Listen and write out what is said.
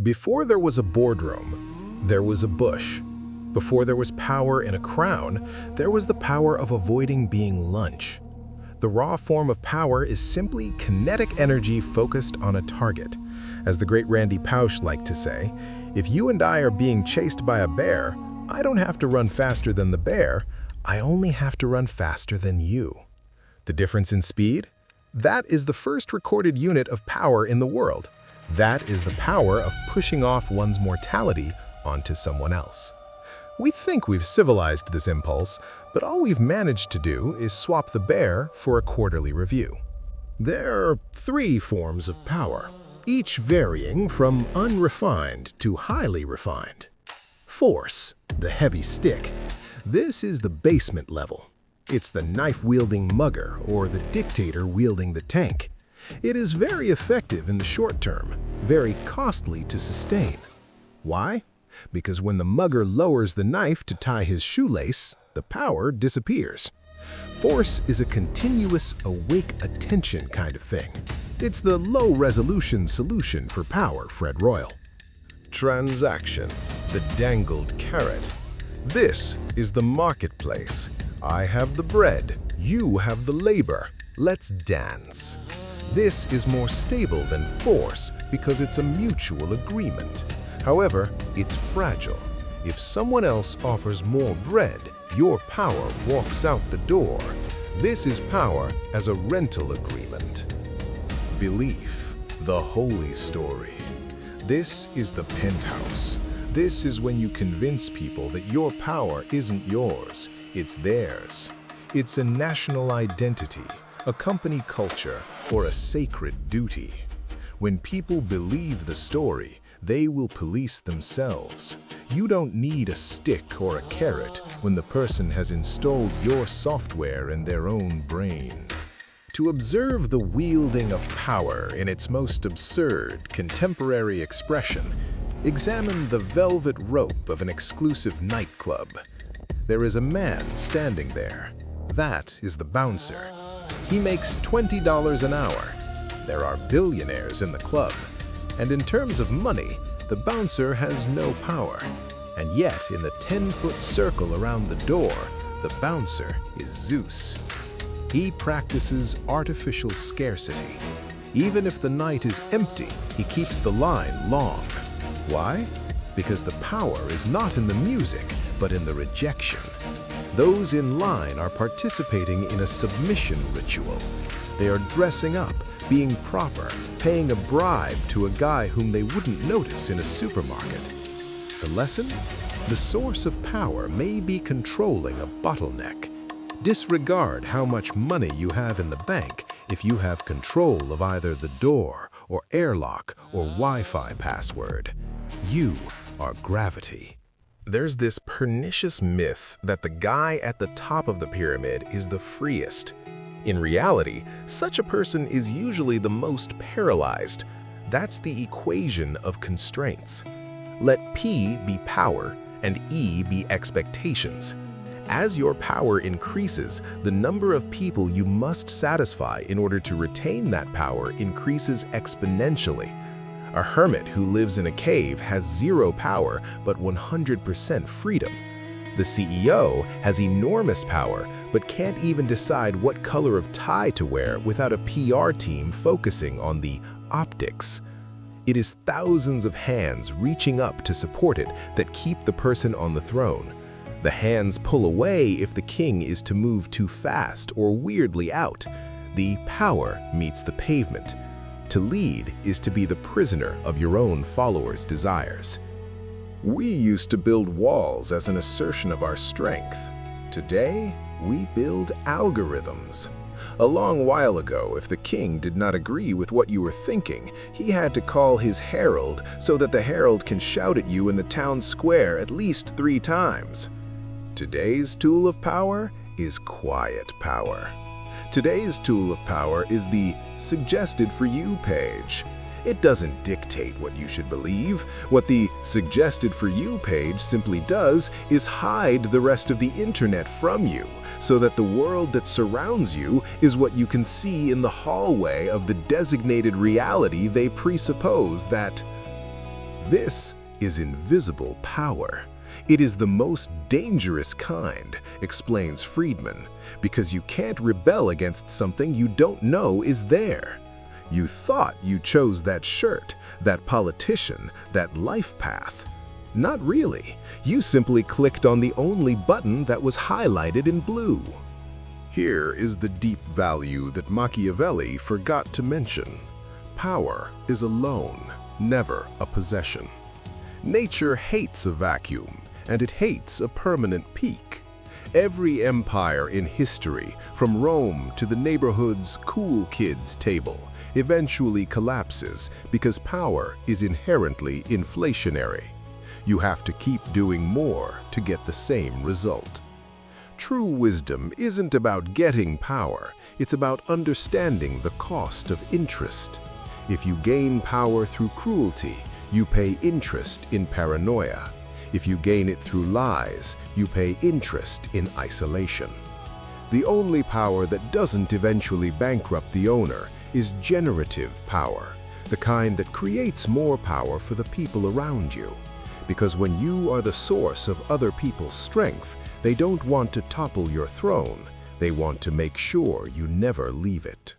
Before there was a boardroom, there was a bush. Before there was power in a crown, there was the power of avoiding being lunch. The raw form of power is simply kinetic energy focused on a target. As the great Randy Pausch liked to say, if you and I are being chased by a bear, I don't have to run faster than the bear, I only have to run faster than you. The difference in speed? That is the first recorded unit of power in the world. That is the power of pushing off one's mortality onto someone else. We think we've civilized this impulse, but all we've managed to do is swap the bear for a quarterly review. There are three forms of power, each varying from unrefined to highly refined. Force, the heavy stick. This is the basement level. It's the knife-wielding mugger or the dictator wielding the tank. It is very effective in the short term, very costly to sustain. Why? Because when the mugger lowers the knife to tie his shoelace, the power disappears. Force is a continuous, awake attention kind of thing. It's the low-resolution solution for power, Fred Royal. Transaction, the dangled carrot. This is the marketplace. I have the bread, you have the labor. Let's dance. This is more stable than force because it's a mutual agreement. However, it's fragile. If someone else offers more bread, your power walks out the door. This is power as a rental agreement. Belief, the holy story. This is the penthouse. This is when you convince people that your power isn't yours, it's theirs. It's a national identity, a company culture, or a sacred duty. When people believe the story, they will police themselves. You don't need a stick or a carrot when the person has installed your software in their own brain. To observe the wielding of power in its most absurd, contemporary expression, examine the velvet rope of an exclusive nightclub. There is a man standing there. That is the bouncer. He makes $20 an hour. There are billionaires in the club. And in terms of money, the bouncer has no power. And yet, in the 10-foot circle around the door, the bouncer is Zeus. He practices artificial scarcity. Even if the night is empty, he keeps the line long. Why? Because the power is not in the music, but in the rejection. Those in line are participating in a submission ritual. They are dressing up, being proper, paying a bribe to a guy whom they wouldn't notice in a supermarket. The lesson? The source of power may be controlling a bottleneck. Disregard how much money you have in the bank if you have control of either the door or airlock or Wi-Fi password. You are gravity. There's this pernicious myth that the guy at the top of the pyramid is the freest. In reality, such a person is usually the most paralyzed. That's the equation of constraints. Let P be power and E be expectations. As your power increases, the number of people you must satisfy in order to retain that power increases exponentially. A hermit who lives in a cave has zero power but 100% freedom. The CEO has enormous power but can't even decide what color of tie to wear without a PR team focusing on the optics. It is thousands of hands reaching up to support it that keep the person on the throne. The hands pull away if the king is to move too fast or weirdly out. The power meets the pavement. To lead is to be the prisoner of your own followers' desires. We used to build walls as an assertion of our strength. Today, we build algorithms. A long while ago, if the king did not agree with what you were thinking, he had to call his herald so that the herald can shout at you in the town square at least 3 times. Today's tool of power is quiet power. Today's tool of power is the Suggested for You page. It doesn't dictate what you should believe. What the Suggested for You page simply does is hide the rest of the internet from you, so that the world that surrounds you is what you can see in the hallway of the designated reality they presuppose that This is invisible power. It is the most dangerous kind, explains Friedman, because you can't rebel against something you don't know is there. You thought you chose that shirt, that politician, that life path. Not really. You simply clicked on the only button that was highlighted in blue. Here is the deep value that Machiavelli forgot to mention. Power is a loan, never a possession. Nature hates a vacuum, and it hates a permanent peak. Every empire in history, from Rome to the neighborhood's cool kids table, eventually collapses because power is inherently inflationary. You have to keep doing more to get the same result. True wisdom isn't about getting power, it's about understanding the cost of interest. If you gain power through cruelty, you pay interest in paranoia. If you gain it through lies, you pay interest in isolation. The only power that doesn't eventually bankrupt the owner is generative power, the kind that creates more power for the people around you. Because when you are the source of other people's strength, they don't want to topple your throne, they want to make sure you never leave it.